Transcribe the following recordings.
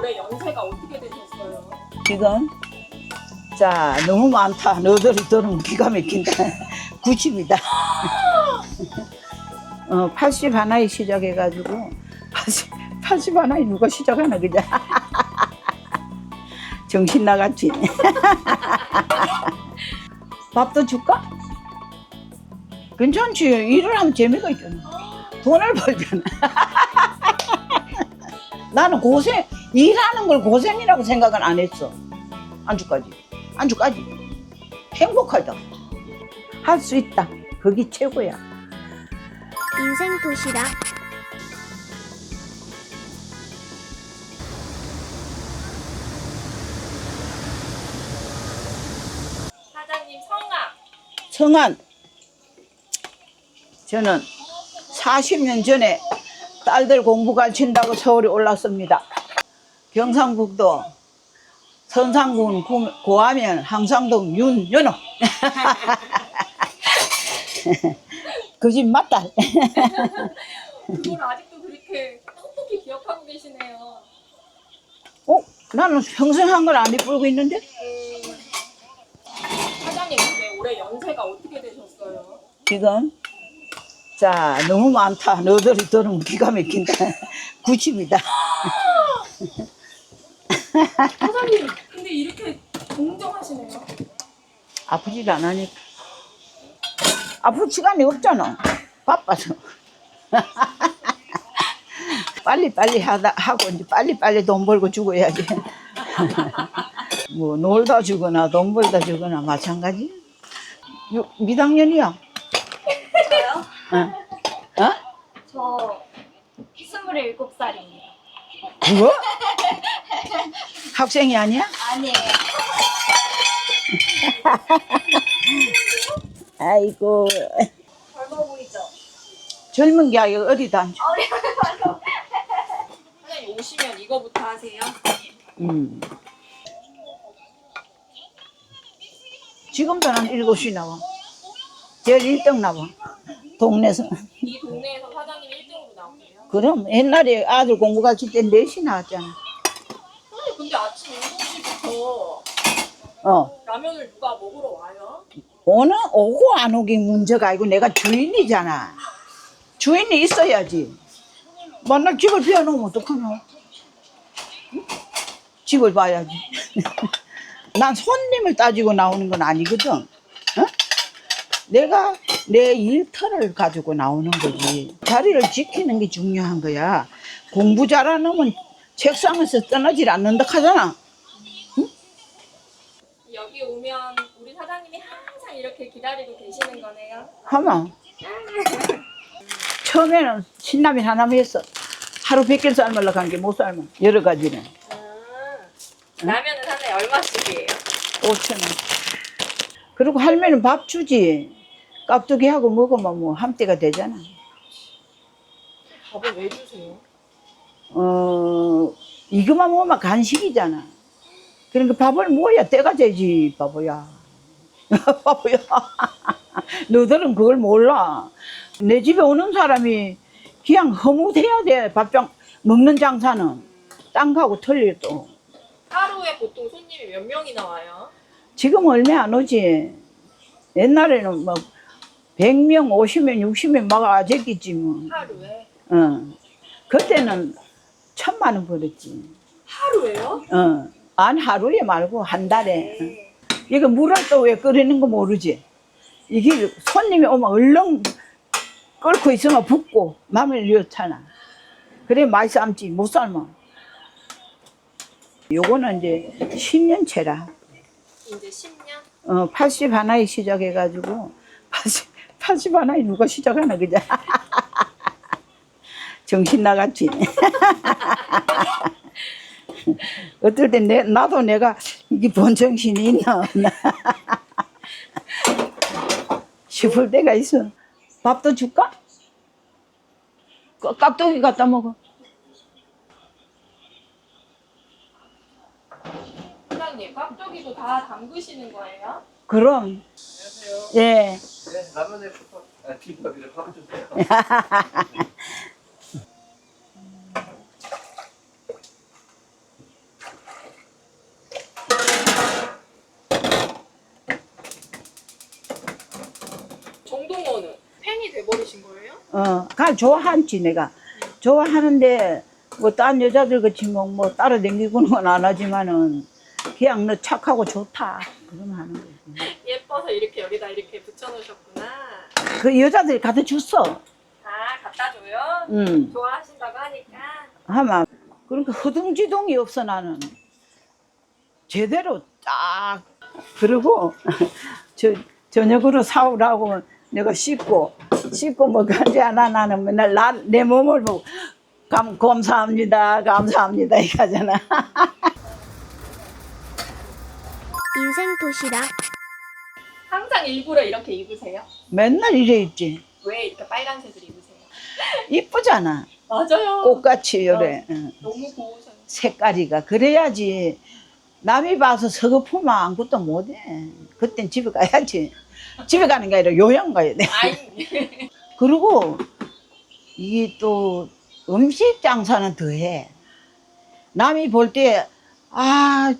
올해 연세가 어떻게 되셨어요? 지금 자 너무 많다. 너들이 들으면 기가 막힌다. 90이다. 80 하나에 시작해가지고 80 하나에 누가 시작하나 그자. 정신 나갔지. 밥도 줄까? 괜찮지. 일을 하면 재미가 있잖아. 돈을 벌잖아. 나는 일하는 걸 고생이라고 생각은 안 했어. 안주까지 행복하다. 할 수 있다. 그게 최고야. 인생 도시락. 사장님 성함. 성한. 저는 40년 전에 딸들 공부 가르친다고 서울에 올랐습니다. 경상북도 선상군 고하면 항상동 윤연호. 그집 맞다. 그걸 아직도 그렇게 똑똑히 기억하고 계시네요. 나는 평생 한 걸 안 입고 있는데? 사장님 근데 올해 연세가 어떻게 되셨어요? 지금 자 너무 많다. 너들이 들으면 기가 막힌다. 90이다. 사장님 근데 이렇게 공정하시네요. 아프지도 않으니까. 아플 시간이 없잖아. 바빠서. 빨리빨리 하고 이제 빨리빨리 돈 벌고 죽어야지. 뭐 놀다 주거나 돈 벌다 주거나 마찬가지. 미당년이야. 저요? 어? 저 27살입니다. 그거? 학생이 아니야? 아니에요. 아이고 젊어 보이죠? 젊은 게 아니고 어디다 앉아. 사장님 오시면 이거부터 하세요? 지금도 한 7시 나와. 제일 1등 나와. 동네에서. 이 동네에서 사장님 1등으로 나오세요? 그럼 옛날에 아들 공부 가르칠 때 4시 나왔잖아. 사장님 근데 아침 7시부터 라면을 누가 먹으러 와요? 오고 안 오기 문제가 아니고 내가 주인이잖아. 주인이 있어야지. 맨날 집을 비워놓으면 어떡하냐. 응? 집을 봐야지. 난 손님을 따지고 나오는 건 아니거든. 어? 내가 내 일터를 가지고 나오는 거지. 자리를 지키는 게 중요한 거야. 공부 잘하는 놈은 책상에서 떠나질 않는다 하잖아. 응? 여기 오면 우리 사장님이 항상 이렇게 기다리고 계시는 거네요? 하면 처음에는 신라면 하나만 했어. 하루 100개 삶으려고 한 게 못 삶아. 여러 가지는. 라면은 하나에 얼마씩이에요? 5,000원. 그리고 할머니는 밥 주지. 깍두기 하고 먹으면 뭐 한때가 되잖아. 밥을 왜 주세요? 이것만 먹으면 간식이잖아. 그러니까 밥을 먹어야 때가 되지, 바보야. 바보야. 너들은 그걸 몰라. 내 집에 오는 사람이 그냥 허무해야 돼. 밥장 먹는 장사는. 땅하고 틀려 또. 하루에 보통 손님이 몇 명이나 와요? 지금 얼마 안 오지. 옛날에는 막 100명, 50명, 60명 막 아재겠지 뭐. 하루에? 그때는 1,000만 원 벌었지. 하루에요? 아니 하루에 말고 한 달에. 이거 물을 또 왜 끓이는 거 모르지. 이게 손님이 오면 얼른 끓고 있으면 붓고 맘을 이렇잖아. 그래 많이 삶지 못 삶아. 요거는 이제 10년 채라. 이제 10년? 80 하나에 시작해가지고 80 하나에 누가 시작하나 그자. 정신 나갔지. 어떨 땐 나도 내가 이게 본 정신이 있나 없나 싶을 때가 있어. 밥도 줄까? 깍두기 갖다 먹어. 사장님 깍두기도 다 담그시는 거예요? 그럼. 안녕하세요. 예. 네, 라면에 비법이랑 밥 주세요. 돼버리신 거예요? 갈 좋아하지 내가. 좋아하는데 뭐 딴 여자들 같이 뭐 따로 댕기고는 건 안 하지만은 그냥 너 착하고 좋다 그러면 하는 거지. 예뻐서 이렇게 여기다 이렇게 붙여놓으셨구나. 그 여자들이 갖다 줬어. 아, 갖다 줘요? 좋아하신다고 하니까. 하면 그러니까 허둥지둥이 없어 나는. 제대로 딱 그리고 저녁으로 사오라고 내가 씻고 뭐 간지 않아. 나는 맨날 내 몸을 보고 감사합니다 이거잖아. 인생 도시락. 항상 일부러 이렇게 입으세요? 맨날 이래 있지. 왜 이렇게 빨간색을 입으세요? 이쁘잖아. 맞아요. 꽃같이 요래. 응. 너무 고우셔요. 색깔이가 그래야지. 남이 봐서 서글프면 아무것도 못해. 그땐 집에 가야지. 집에 가는 게 아니라 요양 가야 돼. 아이. 그리고 이게 또 음식 장사는 더해. 남이 볼 때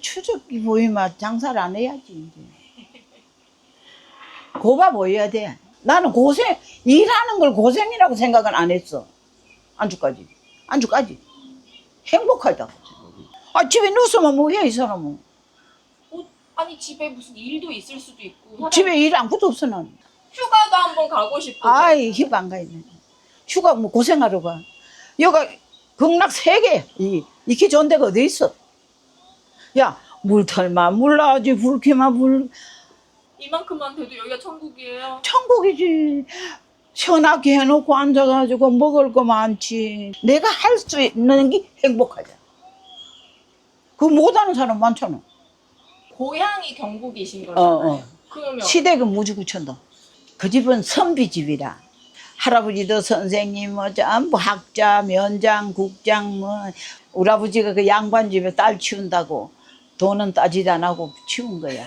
추적이 보이면 장사를 안 해야지 이제. 고봐 보여야 돼. 나는 일하는 걸 고생이라고 생각은 안 했어. 안주까지 행복하다. 집에 누웠으면 뭐해 이 사람은. 아니 집에 무슨 일도 있을 수도 있고. 집에 일 아무것도 없어 난. 휴가도 한번 가고 싶고. 아이 휴가 안 가야 돼. 휴가 뭐 고생하러 가. 여가 극락 3개 이렇게 좋은 데가 어디 있어. 야 물털만 물나지 불쾌만 불. 이만큼만 돼도 여기가 천국이에요. 천국이지. 시원하게 해놓고 앉아가지고 먹을 거 많지. 내가 할 수 있는 게 행복하자. 그거 못하는 사람 많잖아. 고향이 경북이신 거잖아요. 그러면 시댁은 무지구천도. 그 집은 선비집이라. 할아버지도 선생님, 뭐 전부 학자, 면장, 국장, 뭐 우리 아버지가 그 양반 집에 딸 치운다고 돈은 따지도 안 하고 치운 거야.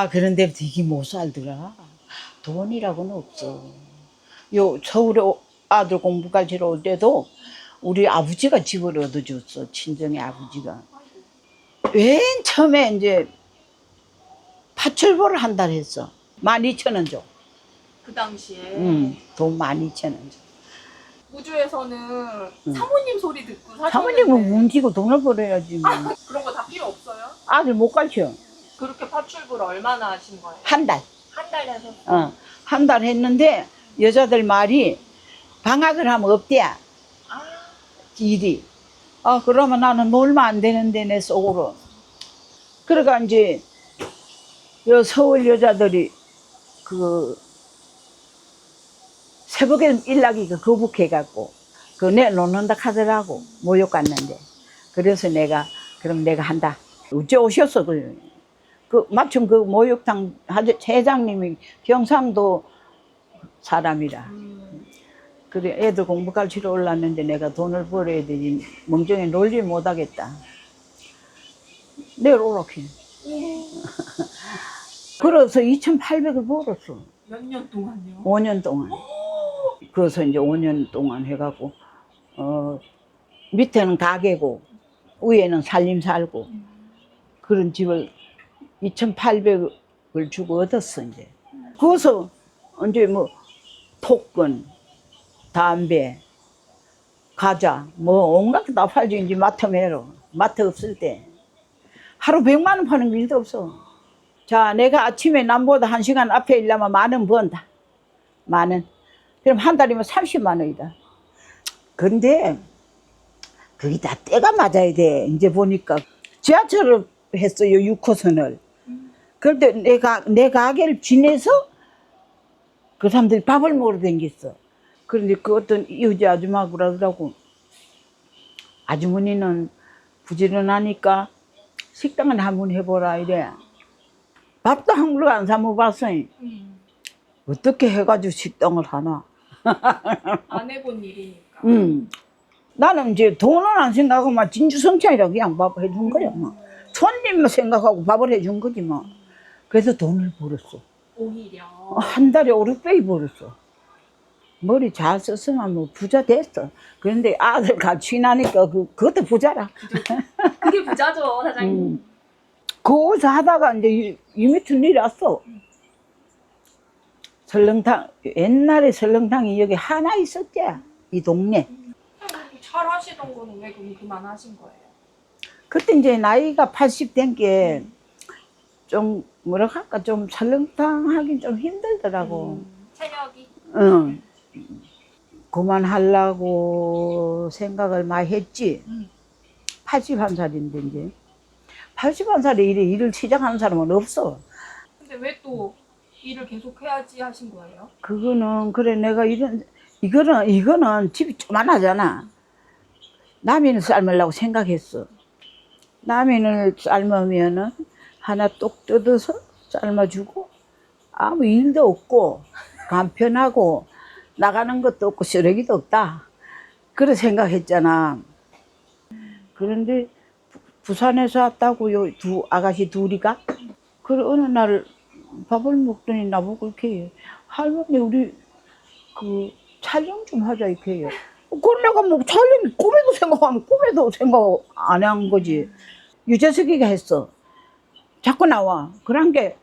그런데 되게 못 살더라. 돈이라고는 없어. 서울에 아들 공부 가지러 올 때도 우리 아버지가 집을 얻어줬어. 친정의 아버지가. 맨 처음에 이제 파출보를 한 달 했어. 12,000원 줘. 그 당시에 돈 12,000원 줘. 우주에서는 사모님 소리 듣고 사셨는데 사모님은 문지고 돈을 벌어야지. 뭐. 그런 거 다 필요 없어요? 아들 못 가르쳐. 그렇게 파출부를 얼마나 하신 거예요? 한 달. 한 달 해서? 한 달 했는데 여자들 말이 방학을 하면 없대. 일이. 그러면 나는 놀면 안 되는데 내 속으로. 그러니까 이제 서울 여자들이 새벽에 일나기가 거북해갖고 내놓는다 하더라고. 모욕 갔는데. 그래서 그럼 내가 한다. 어째 오셨어. 마침 그 모욕탕 회장님이 경상도 사람이라. 그래 애들 공부 가르치러 올랐는데 내가 돈을 벌어야 되지. 멍청이 놀지 못하겠다. 내일 오라케. 그래서 2,800을 벌었어. 몇 년 동안요? 5년 동안. 그래서 이제 5년 동안 해갖고 밑에는 가게고 위에는 살림 살고 그런 집을 2,800을 주고 얻었어 이제. 거기서 이제 뭐 토건, 담배, 과자 뭐 온갖 다 팔지. 이제 마트 매로. 마트 없을 때 하루 100만 원 파는 일도 없어. 자, 내가 아침에 남보다 1시간 앞에 일하면 10,000원 번다. 10,000원. 그럼 한 달이면 30만 원이다. 근데 그게 다 때가 맞아야 돼. 이제 보니까 지하철을 했어요. 6호선을. 그런데 내 가게를 지내서 그 사람들이 밥을 먹으러 댕겼어. 그런데 그 어떤 이웃 아줌마가 그러더라고. 아주머니는 부지런하니까 식당을 한번 해보라 이래. 밥도 한 그릇 안 사 먹어봤어. 어떻게 해가지고 식당을 하나. 안 해본 일이니까. 나는 이제 돈은 안 생각하고 막 진주성찬이라 그냥 밥 해준 거야. 뭐. 손님만 생각하고 밥을 해준 거지 뭐. 그래서 돈을 벌었어. 오히려. 한 달에 500배이 벌었어. 머리 잘 썼으면 뭐 부자 됐어. 그런데 아들 같이 나니까 그것도 부자라. 그게 부자죠, 사장님. 거기서 하다가 이제 이 밑으로 내려왔어. 설렁탕, 옛날에 설렁탕이 여기 하나 있었지, 이 동네. 잘 하시던 거는 왜 그럼 그만하신 거예요? 그때 이제 나이가 80 된 게 좀 뭐라 할까, 좀 설렁탕 하긴 좀 힘들더라고. 체력이? 응. 그만하려고 생각을 많이 했지. 81살인데 이제. 81살에 일을 시작하는 사람은 없어. 근데 왜 또 일을 계속 해야지 하신 거예요? 그거는 그래 내가 이거는 집이 조만하잖아. 라면을 삶으려고 생각했어. 라면을 삶으면은 하나 똑 뜯어서 삶아주고 아무 일도 없고 간편하고 나가는 것도 없고 쓰레기도 없다. 그래 생각했잖아. 그런데 부산에서 왔다고 요 두 아가씨 둘이가 그래 어느 날 밥을 먹더니 나보고 이렇게 할머니 우리 그 촬영 좀 하자 이렇게 해요. 그걸 내가 뭐 촬영 꿈에도 생각 안 한 거지. 유재석이가 했어. 자꾸 나와. 그런 게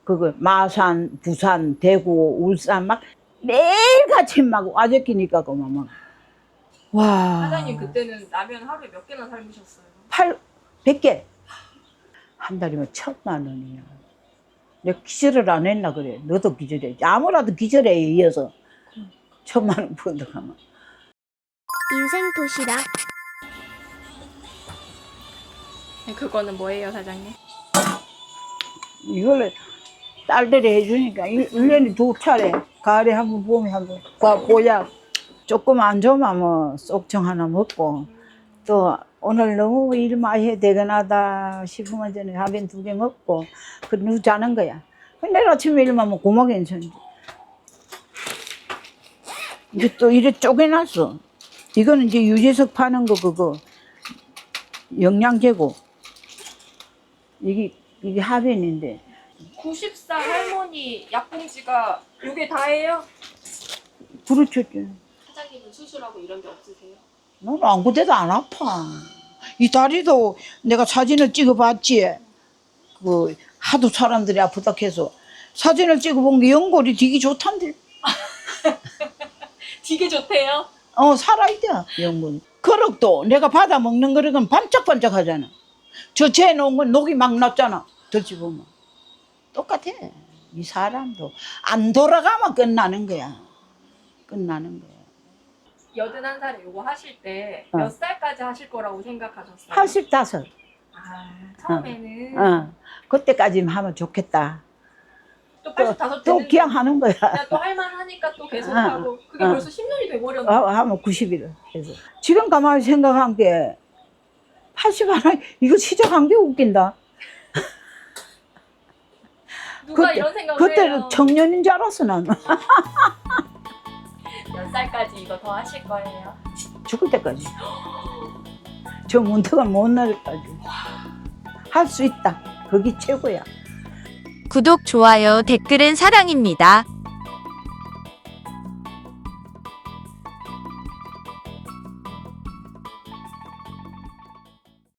그거 마산, 부산, 대구, 울산 막 매일같이 막 와적기니까 그만 막. 와. 사장님 그때는 라면 하루에 몇 개나 삶으셨어요? 100개. 한 달이면 1,000,000원이야. 내가 기절을 안 했나 그래. 너도 기절해. 아무라도 기절해 이어서 1,000,000원 번득하면. 인생 도시락. 그거는 뭐예요, 사장님? 이걸 딸들이 해주니까 1년에 2차례 가을에 한번 봄에 한번 보야 조금 안 좋으면 뭐 쏙청 하나 먹고 또 오늘 너무 일 많이 해 대견하다 싶으면 전에 하빈 2개 먹고 그러고 자는 거야. 내일 아침에 일만 뭐 고마 괜찮지. 이제 또 이래 쪼개놨어. 이거는 이제 유재석 파는 거 그거 영양제고 이게 하빈인데 90살 할머니 약봉지가 요게 다예요? 그렇죠. 사장님은 수술하고 이런 게 없으세요? 나는 아무데도 안 아파. 이 다리도 내가 사진을 찍어봤지. 그 하도 사람들이 아프다 해서 사진을 찍어본 게 연골이 되게 좋단데. 되게 좋대요? 살아있대 연골. 그릇도 내가 받아 먹는 그릇은 반짝반짝하잖아. 저 재놓은 건 녹이 막 났잖아. 들치보면 똑같아. 이 사람도 안 돌아가면 끝나는 거야. 끝나는 거야. 81살에 요거 하실 때 몇 살까지 하실 거라고 생각하셨어요? 85. 처음에는 그때까지만 하면 좋겠다. 또 85 또 되는 그냥 하는 거야. 또 할만하니까 또 계속 하고 그게 벌써 10년이 돼버렸네. 하면 90일 해서. 지금 가만히 생각한 게 81, 이거 시작한 게 웃긴다. 누가 이런 생각을 그때는 해요? 청년인 줄 알았어 나는. 몇 살까지 이거 더 하실 거예요? 죽을 때까지. 저 문턱을 못 날까지. 할 수 있다. 그게 최고야. 구독, 좋아요, 댓글은 사랑입니다.